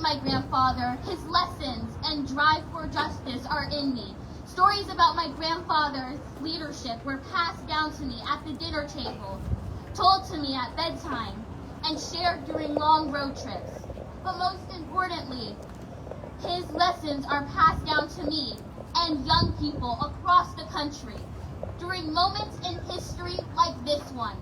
my grandfather, his lessons and drive for justice are in me. Stories about my grandfather's leadership were passed down to me at the dinner table, told to me at bedtime, and shared during long road trips. But most importantly, his lessons are passed down to me and young people across the country during moments in history like this one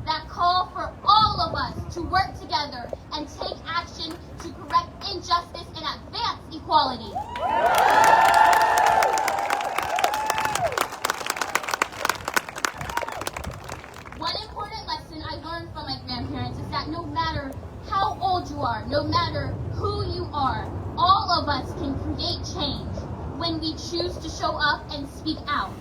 that call for all of us to work together and take action to correct injustice and advance equality. One important lesson I learned from my grandparents is that no matter how old you are, no matter who you are, all of us can create change when we choose to show up and speak out.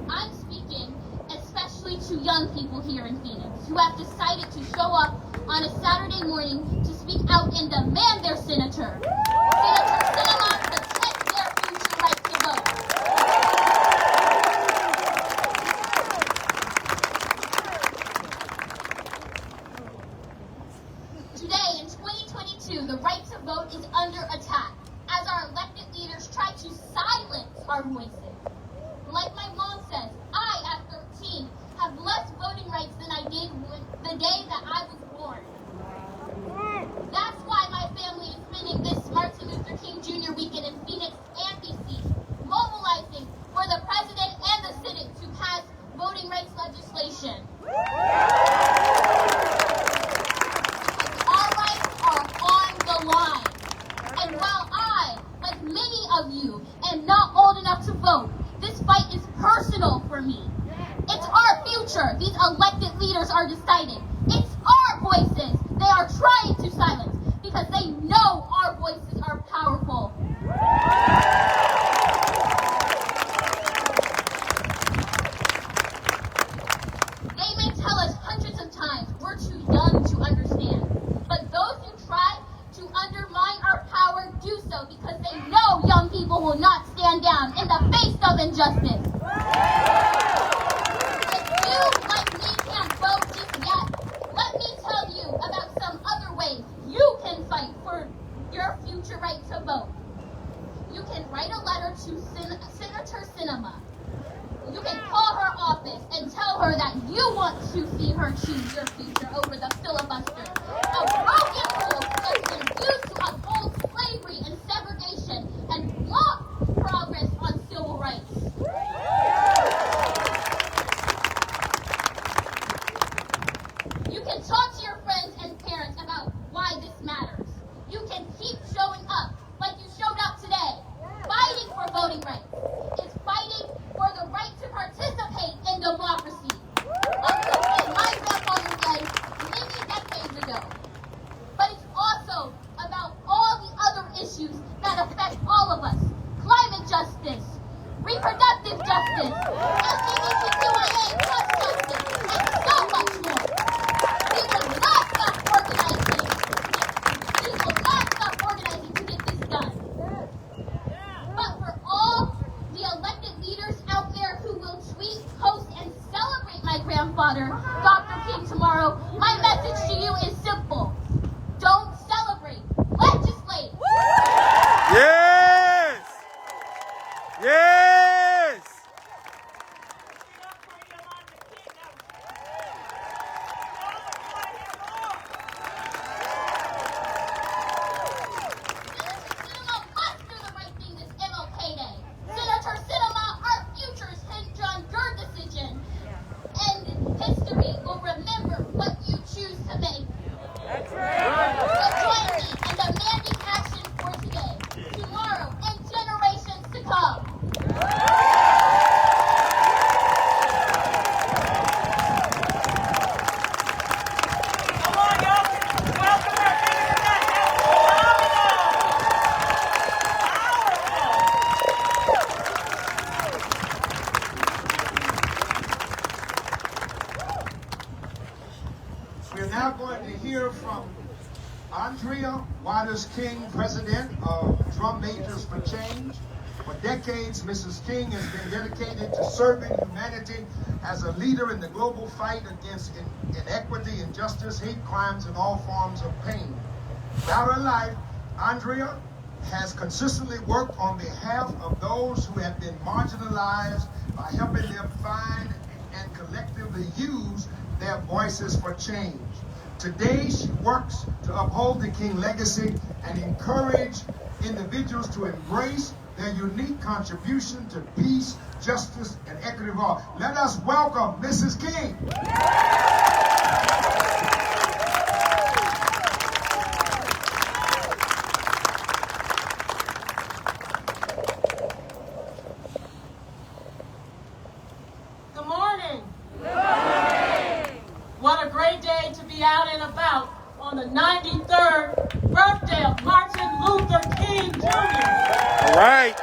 I'm speaking especially to young people here in Phoenix who have decided to show up on a Saturday morning to speak out and demand their senator. Senator Sinema protect their future right to vote. Today, in 2022, the right to vote is under attack as our elected leaders try to silence our voices. Like my mom says, I, at 13, have less voting rights than I did the day that I was born. That's why my family is spending this Martin Luther King Jr. weekend in Phoenix and DC, mobilizing for the President and the Senate to pass voting rights legislation. Our rights are on the line. And while I, like many of you, am not old enough to vote, this fight is personal for me. It's our future these elected leaders are deciding. It's our voices they are trying to silence because they know our voices are powerful. They may tell us hundreds of times we're too young to understand, but those who try to undermine our power do so because they know young people will not stand down in the face of injustice. If you, like me, can't vote just yet, let me tell you about some other ways you can fight for your future right to vote. You can write a letter to Senator Sinema. You can call her office and tell her that you want to see her choose your future over the filibuster. A broken rule that's been used to uphold slavery and segregation and block progress on civil rights. You can talk to your friends and parents about why this matters. You can keep showing up like you showed up today. Fighting for voting rights is fighting for the right to participate in democracy. Something my grandfather said many decades ago. But it's also about all the other issues that affect all of us. Climate justice, reproductive justice, LGBTQIA+ justice, and so much more. We will not stop organizing. We will not stop organizing to get this done. But for all the elected leaders out there who will tweet, post, and celebrate my grandfather, Dr. King, tomorrow, my message to you is simple. Don't celebrate. Legislate. Yes! Yes! Senator Sinema must do the right thing this MLK Day. Senator Sinema, our futures hinge on your decision. And history will remember what you choose to make. That's right! So join me in demanding action for today, tomorrow, and generations to come. Come on, y'all. Welcome our visitor. That's We're now going to hear from Andrea Waters King, president of Drum Majors for Change. For decades, Mrs. King has been dedicated to serving humanity as a leader in the global fight against inequity, injustice, hate crimes, and all forms of pain. Throughout her life, Andrea has consistently worked on behalf of those who have been marginalized by helping them find and collectively use their voices for change. Today, she works to uphold the King legacy and encourage individuals to embrace their unique contribution to peace, justice, and equity of all. Let us welcome Mrs. King. Good morning. Good morning. What a great day to be out and about on the 93rd birthday of Martin Luther King Jr. All right.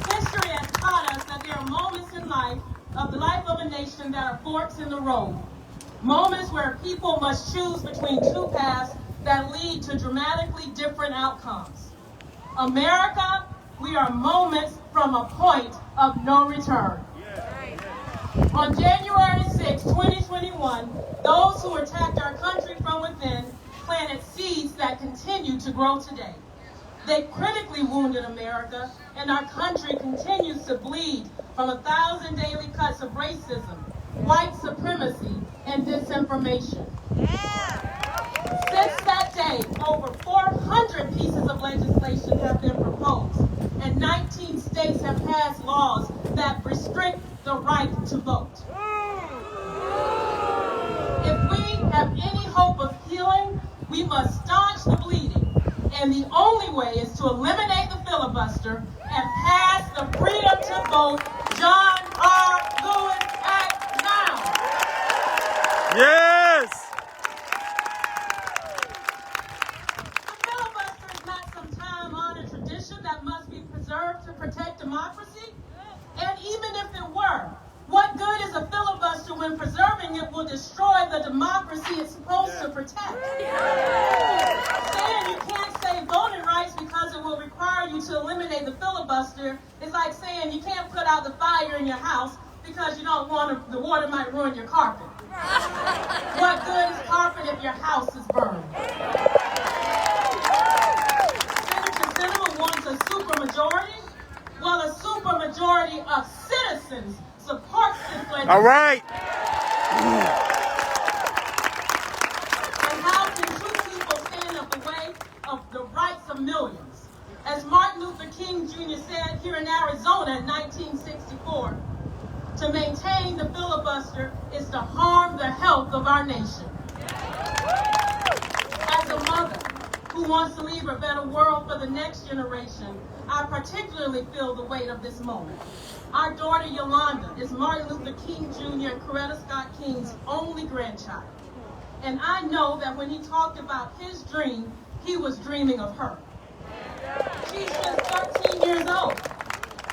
History has taught us that there are moments in life, of the life of a nation, that are forks in the road. Moments where people must choose between two paths that lead to dramatically different outcomes. America, we are moments from a point of no return. On January 6, 2021, those who attacked our country from within planted seeds that continue to grow today. They critically wounded America, and our country continues to bleed from 1,000 daily cuts of racism, white supremacy, and disinformation. Since that day, over 400 pieces of legislation have been proposed, and 19 states have passed laws that restrict the right to vote. If we have any hope of healing, we must staunch the bleeding. And the only way is to eliminate the filibuster and pass the Freedom to Vote John R. Lewis Act now. Yes. The filibuster is not some time-honored tradition that must be preserved to protect democracy. And even if it were, what good is a filibuster when preserving it will destroy the democracy it's supposed to protect? Saying you can't say voting rights because it will require you to eliminate the filibuster is like saying you can't put out the fire in your house because you don't want the water might ruin your carpet. What good is carpet if your house is burned? Senator Sinema wants a supermajority. Well, a supermajority of citizens supports this legislation. All right. And how can two people stand in the way of the rights of millions? As Martin Luther King Jr. said here in Arizona in 1964, to maintain the filibuster is to harm the health of our nation. As a mother who wants to leave a better world for the next generation, I particularly feel the weight of this moment. Our daughter Yolanda is Martin Luther King Jr. and Coretta Scott King's only grandchild. And I know that when he talked about his dream, he was dreaming of her. She's just 13 years old.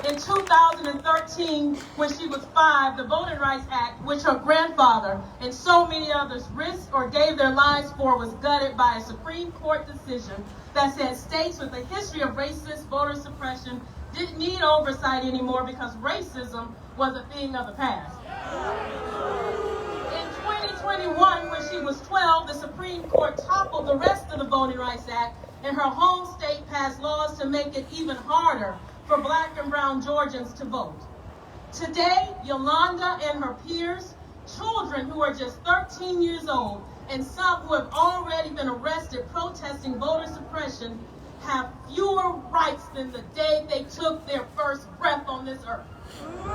In 2013, when she was 5, the Voting Rights Act, which her grandfather and so many others risked or gave their lives for, was gutted by a Supreme Court decision that said states with a history of racist voter suppression didn't need oversight anymore because racism was a thing of the past. In 2021, when she was 12, the Supreme Court toppled the rest of the Voting Rights Act, and her home state passed laws to make it even harder for Black and brown Georgians to vote. Today, Yolanda and her peers, children who are just 13 years old, and some who have already been arrested protesting voter suppression, have fewer rights than the day they took their first breath on this earth.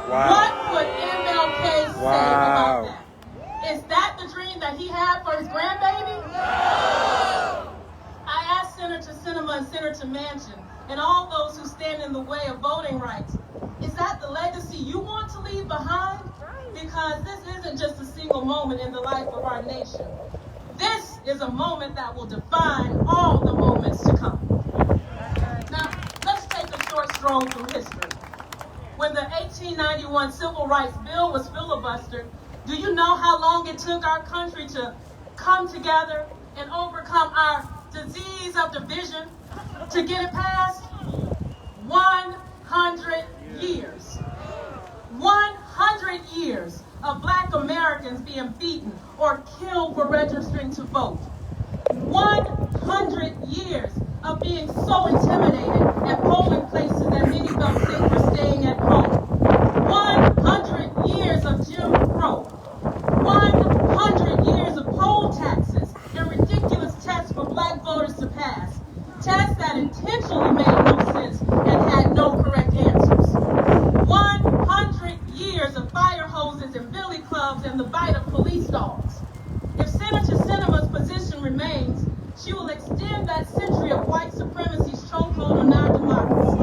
Wow. What would MLK say Wow. about that? Is that the dream that he had for his grandbaby? I asked Senator Sinema and Senator Manchin and all those who stand in the way of voting rights, is that the legacy you want to leave behind? Because this isn't just a single moment in the life of our nation. This is a moment that will define all the moments to come. Now, let's take a short stroll through history. When the 1891 Civil Rights Bill was filibustered, do you know how long it took our country to come together and overcome our disease of division to get it passed? 100 years. 100 years of Black Americans being beaten or killed for registering to vote. 100 being so intimidated at polling places that many felt safe for staying at home. 100 years of Jim Crow. 100 years of poll taxes and ridiculous tests for black voters to pass. Tests that intentionally made no sense and had no correct answers. 100 years of fire hoses and billy clubs and the bite of police dogs. If Senator Sinema's position remains, she will extend that century of white supremacy's chokehold on our democracy.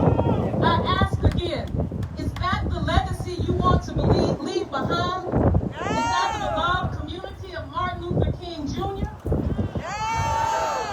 I ask again, is that the legacy you want to leave behind? Is that the beloved community of Martin Luther King Jr.?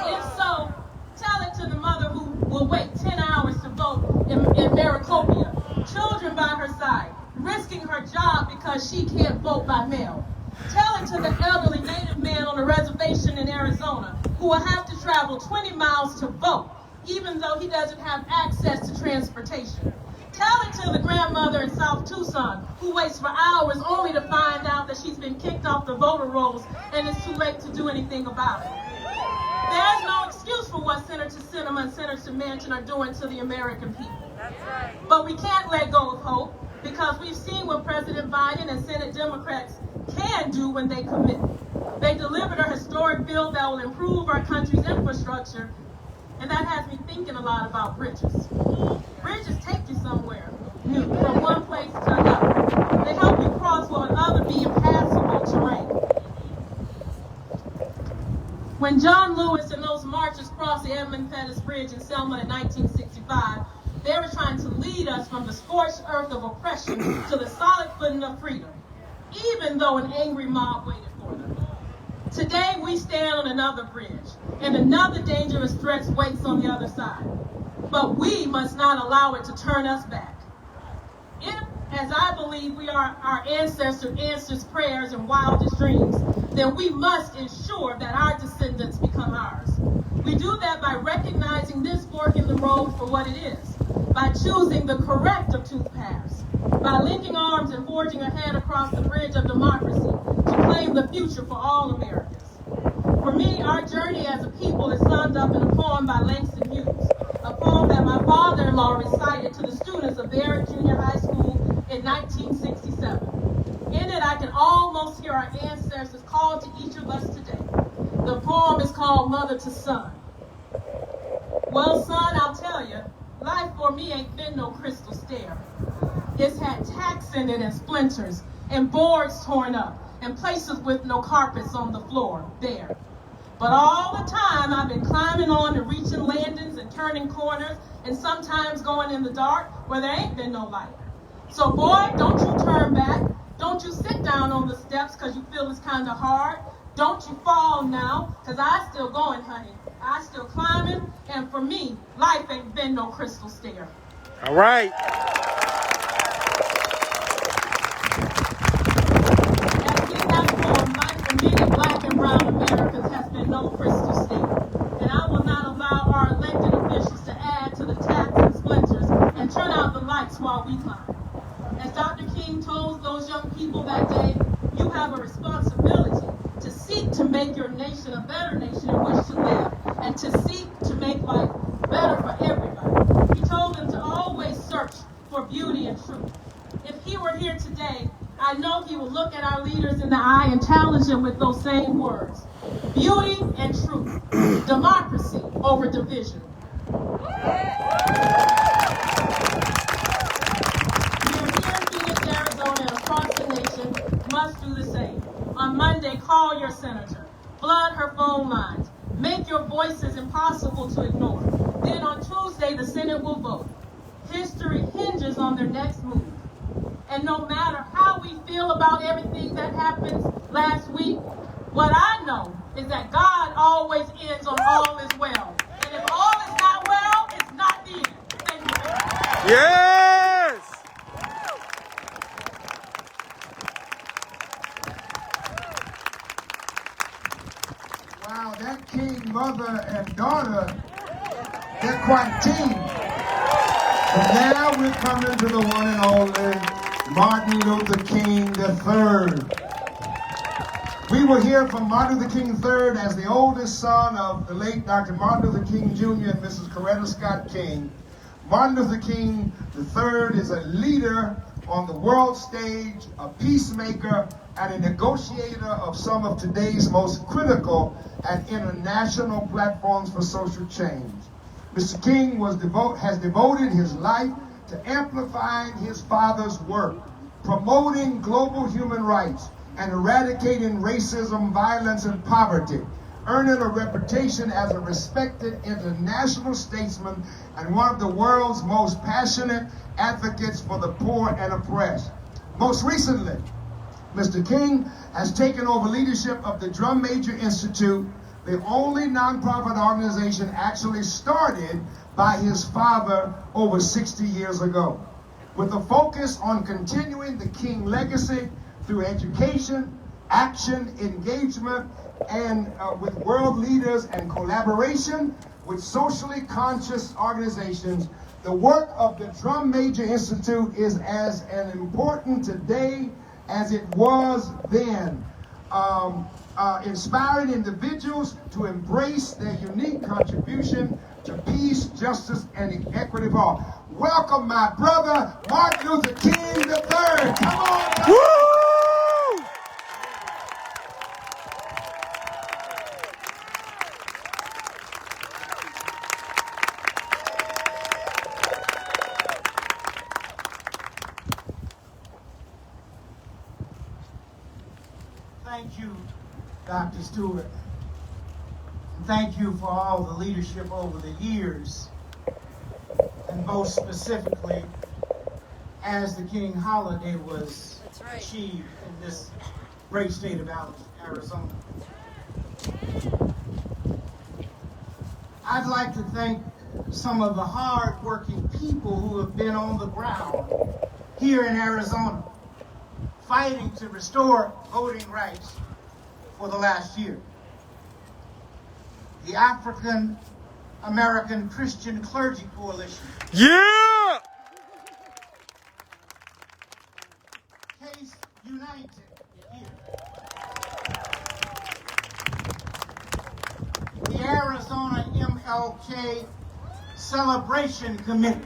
If so, tell it to the mother who will wait 10 hours to vote in Maricopa, children by her side, risking her job because she can't vote by mail. Tell it to the elderly Native man on a reservation in Arizona who will have to travel 20 miles to vote, even though he doesn't have access to transportation. Tell it to the grandmother in South Tucson who waits for hours only to find out that she's been kicked off the voter rolls and it's too late to do anything about it. There's no excuse for what Senator Sinema and Senator Manchin are doing to the American people. But we can't let go of hope because we've seen what President Biden and Senate Democrats can do when they commit. They delivered a historic bill that will improve our country's infrastructure, and that has me thinking a lot about bridges. Bridges take you somewhere new, from one place to another. They help you cross what would otherwise be impassable terrain. When John Lewis and those marchers crossed the Edmund Pettus Bridge in Selma in 1965, they were trying to lead us from the scorched earth of oppression to the solid footing of freedom, even though an angry mob waited for them. Today, we stand on another bridge, and another dangerous threat waits on the other side. But we must not allow it to turn us back. If, as I believe, we are our ancestors' answers prayers and wildest dreams, then we must ensure that our descendants become ours. We do that by recognizing this fork in the road for what it is, by choosing the correct of two paths, by linking arms and forging ahead across the bridge of democracy to claim the future for all Americans. For me, our journey as a people is summed up in a poem by Langston Hughes, a poem that my father-in-law recited to the students of Barrett Junior High School in 1967. In it, I can almost hear our ancestors call to each of us today. The poem is called Mother to Son. Well, son, I'll tell you, life for me ain't been no crystal stair. It's had tacks in it and splinters and boards torn up and places with no carpets on the floor there. But all the time I've been climbing on and reaching landings and turning corners and sometimes going in the dark where there ain't been no light. So boy, don't you turn back. Don't you sit down on the steps because you feel it's kind of hard. Don't you fall now, because I still going, honey. I still climbing, and for me, life ain't been no crystal stair. All right. As we have formed, life for many black and brown Americans has been no crystal stair. And I will not allow our elected officials to add to the tacks and splinters and turn out the lights while we climb. As Dr. King told those young people that day, you have a responsibility to seek to make your nation a better nation in which to live, and to seek to make life better for everybody. He told them to always search for beauty and truth. If he were here today, I know he will look at our leaders in the eye and challenge them with those same words. Beauty and truth. Democracy over division. Must do the same. On Monday, call your senator. Flood her phone lines. Make your voices impossible to ignore. Then on Tuesday, the Senate will vote. History hinges on their next move. And no matter how we feel about everything that happened last week, what I know is that God always ends on all is well. And if all is not well, it's not the end. Thank you. Yes! Wow, that king, mother, and daughter, they're quite a team. And now we're coming to the one and only Martin Luther King III. We will hear from Martin Luther King III as the oldest son of the late Dr. Martin Luther King Jr. and Mrs. Coretta Scott King. Martin Luther King III is a leader on the world stage, a peacemaker, and a negotiator of some of today's most critical and international platforms for social change. Mr. King has devoted his life to amplifying his father's work, promoting global human rights, and eradicating racism, violence, and poverty, earning a reputation as a respected international statesman and one of the world's most passionate advocates for the poor and oppressed. Most recently, Mr. King has taken over leadership of the Drum Major Institute, the only nonprofit organization actually started by his father over 60 years ago, with a focus on continuing the King legacy through education, action, engagement, and with world leaders and collaboration with socially conscious organizations. The work of the Drum Major Institute is as important today as it was then, inspiring individuals to embrace their unique contribution to peace, justice, and equity for all. Welcome, my brother, Martin Luther King III. Come on, brother. Woo! Thank you, Dr. Stewart. And thank you for all the leadership over the years, and most specifically as the King Holiday was achieved in this great state of Arizona. I'd like to thank some of the hard-working people who have been on the ground here in Arizona, fighting to restore voting rights for the last year. The African American Christian Clergy Coalition. Yeah! Case United here. The Arizona MLK Celebration Committee.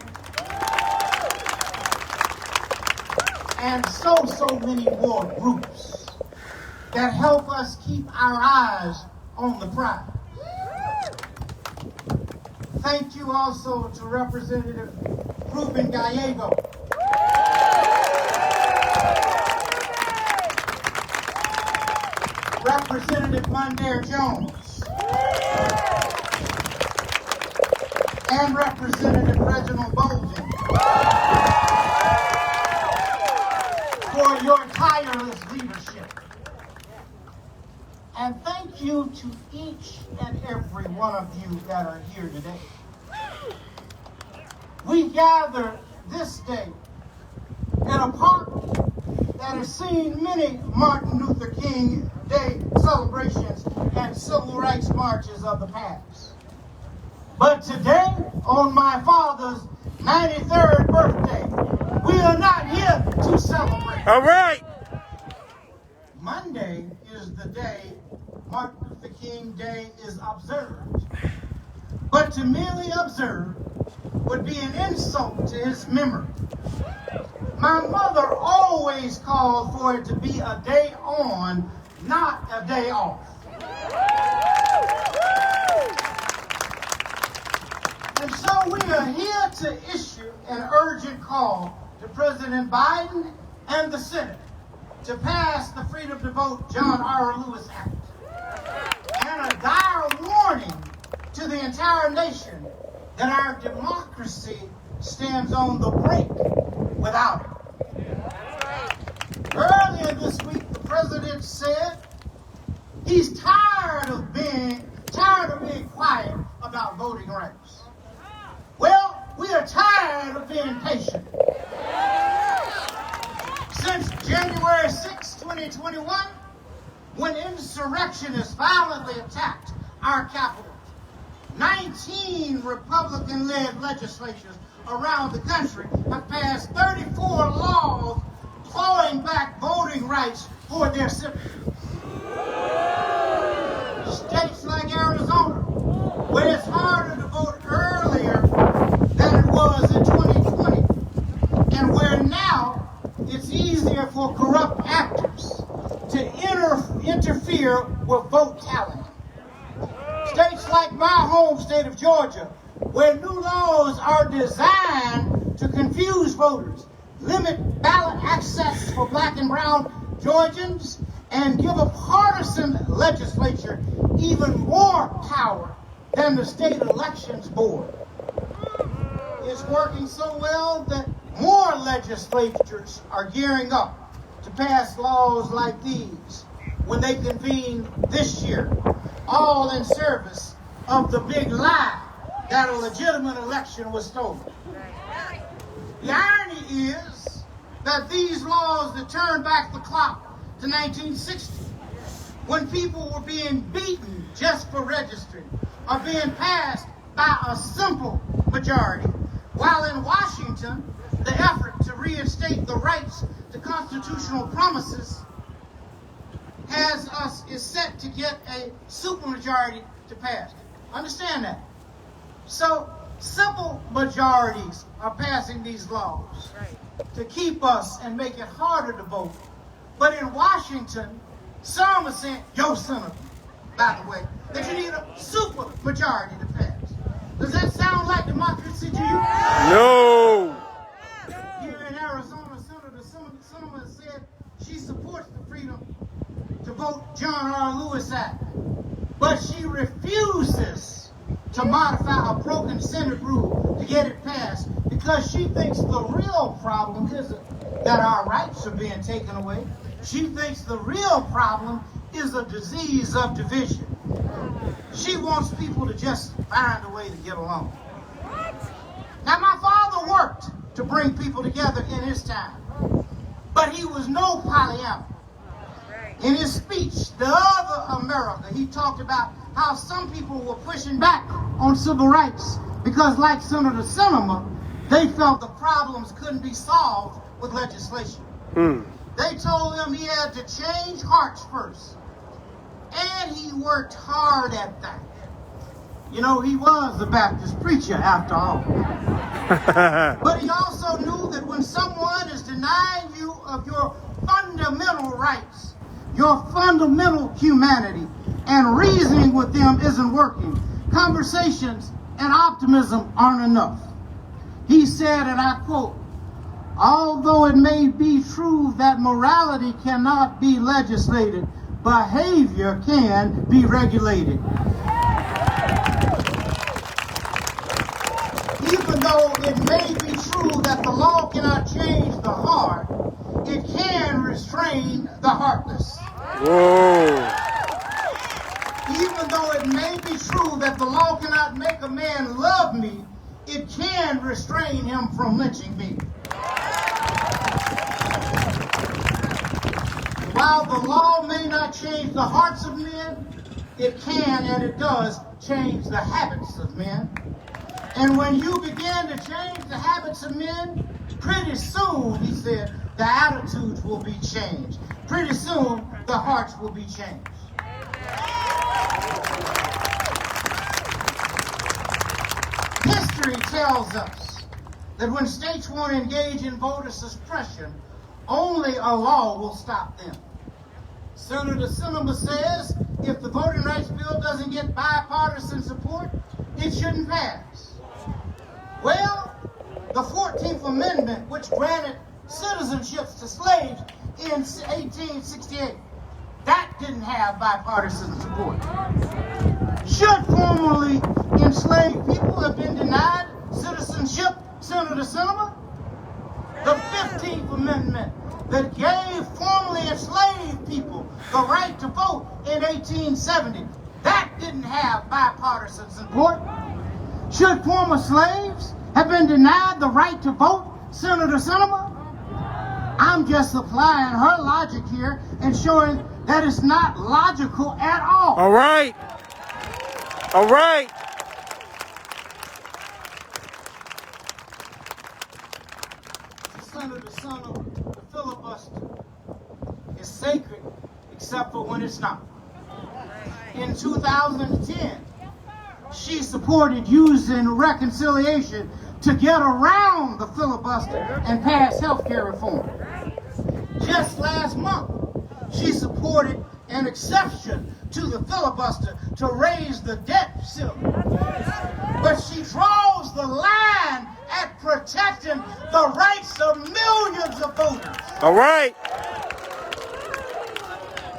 And so many more groups that help us keep our eyes on the prize. Thank you also to Representative Ruben Gallego, Representative Mondaire Jones, and Representative Reginald Bolden for your tireless leadership. And thank you to each and every one of you that are here today. We gather this day in a park that has seen many Martin Luther King Day celebrations and civil rights marches of the past. But today, on my father's 93rd birthday, we are not here to celebrate. All right. Monday is the day Martin Luther King Day is observed. But to merely observe would be an insult to his memory. My mother always called for it to be a day on, not a day off. And so we are here to issue an urgent call to President Biden and the Senate to pass the Freedom to Vote John R. Lewis Act, and a dire warning to the entire nation that our democracy stands on the brink without it. Earlier this week, the president said he's tired of being quiet about voting rights. Well, we are tired of being patient. Since January 6, 2021, when insurrectionists violently attacked our capital, 19 Republican-led legislatures around the country have passed 34 laws clawing back voting rights for their citizens. to interfere with vote talent. States like my home state of Georgia, where new laws are designed to confuse voters, limit ballot access for black and brown Georgians, and give a partisan legislature even more power than the state elections board. It's working so well that more legislatures are gearing up to pass laws like these when they convene this year, all in service of the big lie that a legitimate election was stolen. The irony is that these laws that turn back the clock to 1960, when people were being beaten just for registering, are being passed by a simple majority, while in Washington, the effort to reinstate the rights to constitutional promises is set to get a supermajority to pass. Understand that? So, simple majorities are passing these laws to keep us and make it harder to vote. But in Washington, some are saying, yo, senator, by the way, that you need a super majority to pass. Does that sound like democracy to you? No. Here in Arizona, Senator Sinema said she supports the freedom to vote John R. Lewis Act, but she refuses to modify a broken Senate rule to get it passed because she thinks the real problem isn't that our rights are being taken away. She thinks the real problem is a disease of division. She wants people to just find a way to get along. Now, my father worked to bring people together in his time, but he was no Pollyanna. In his speech, The Other America, he talked about how some people were pushing back on civil rights because, like Senator Sinema, they felt the problems couldn't be solved with legislation. They told him he had to change hearts first. And he worked hard at that. You know, he was a Baptist preacher after all. But he also knew that when someone is denying you of your fundamental rights, your fundamental humanity, and reasoning with them isn't working, conversations and optimism aren't enough. He said, and I quote, "Although it may be true that morality cannot be legislated, behavior can be regulated." Even though it may be true that the law cannot change the heart, it can restrain the heartless. Whoa. Even though it may be true that the law cannot make a man love me, it can restrain him from lynching me. While the law may not change the hearts of men, it can and it does change the habits of men. And when you begin to change the habits of men, pretty soon, he said, the attitudes will be changed. Pretty soon, the hearts will be changed. History tells us that when states want to engage in voter suppression, only a law will stop them. Senator Sinema says if the voting rights bill doesn't get bipartisan support, it shouldn't pass. Well, the 14th Amendment, which granted citizenships to slaves in 1868, that didn't have bipartisan support. Should formerly enslaved people have been denied citizenship, Senator Sinema? The 15th Amendment that gave formerly enslaved people the right to vote in 1870, that didn't have bipartisan support. Should former slaves have been denied the right to vote, Senator Sinema? I'm just applying her logic here and showing that it's not logical at all. All right. All right. Senator Sinema, the filibuster is sacred except for when it's not. In 2010, she supported using reconciliation to get around the filibuster and pass health care reform. Just last month, She supported an exception to the filibuster to raise the debt ceiling. But she draws the line at protecting the rights of millions of voters. All right.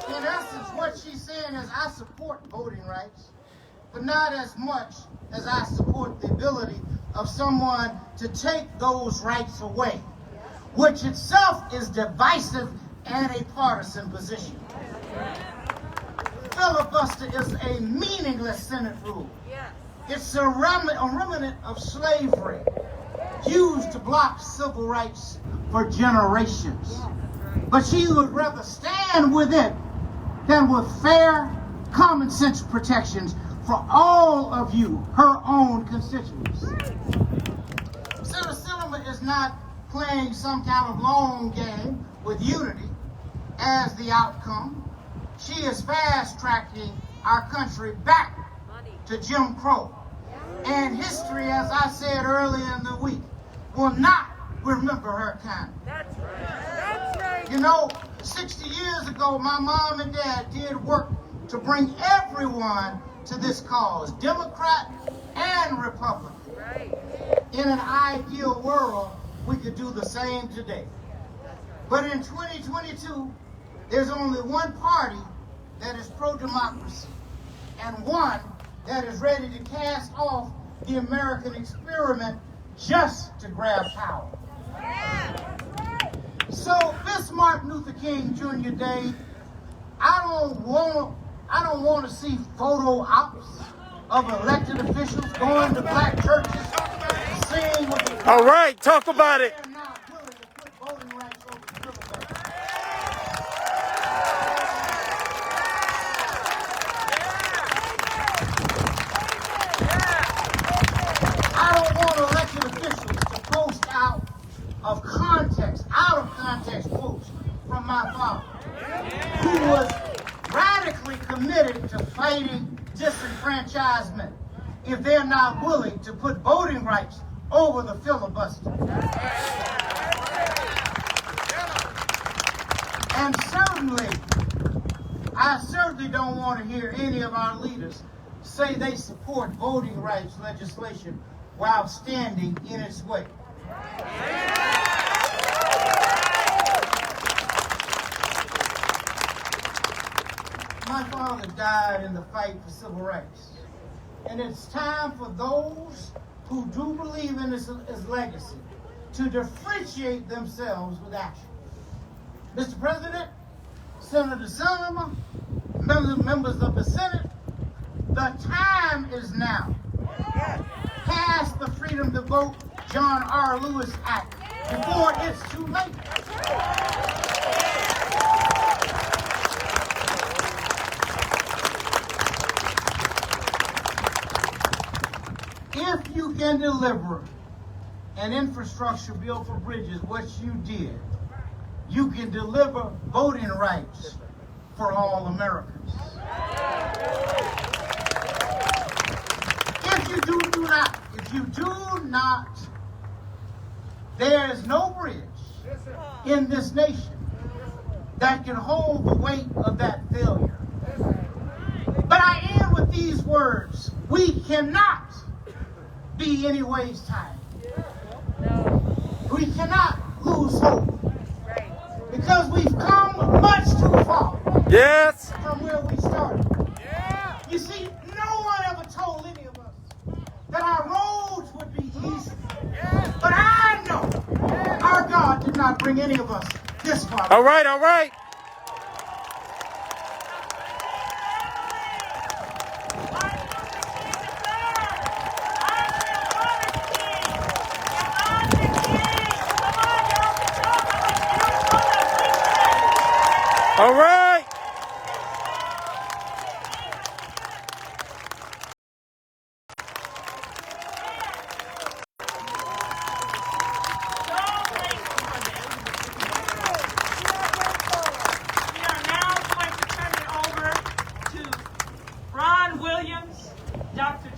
In essence, what she's saying is, I support voting rights, but not as much as I support the ability of someone to take those rights away, which itself is divisive and a partisan position. Filibuster is a meaningless Senate rule. It's a remnant of slavery used to block civil rights for generations. But she would rather stand with it than with fair, common sense protections for all of you, her own constituents. Senator Sinema is not playing some kind of long game with unity as the outcome. She is fast-tracking our country back to Jim Crow. And history, as I said earlier in the week, will not remember her kind. That's right. That's right. You know, 60 years ago, my mom and dad did work to bring everyone to this cause, Democrat and Republican. Right. In an ideal world, we could do the same today. But in 2022, there's only one party that is pro-democracy and one that is ready to cast off the American experiment just to grab power. So this Martin Luther King Jr. Day, I don't want to see photo ops of elected officials going to black churches and singing with the All right. Talk about it. they're not willing to put voting rights over the filibuster. I don't want elected officials to post out of context quotes from my father, who was radically committed to fighting disenfranchisement if they're not willing to put voting rights over the filibuster. And I certainly don't want to hear any of our leaders say they support voting rights legislation while standing in its way. My father died in the fight for civil rights. And it's time for those who do believe in his legacy to differentiate themselves with action. Mr. President, Senator Sinema, members of the Senate, the time is now. Pass the Freedom to Vote John R. Lewis Act before it's too late. If you can deliver an infrastructure bill for bridges, what you did, you can deliver voting rights for all Americans. If you do not, there is no bridge in this nation that can hold the weight of that failure. But I end with these words: we cannot be anyways tied. We cannot lose hope because we've come much too far. Yes. From where we started. You see, no one ever told any of us that our roads would be easy. But I know our God did not bring any of us this far. All right. All right. All right. Ron Williams, Dr.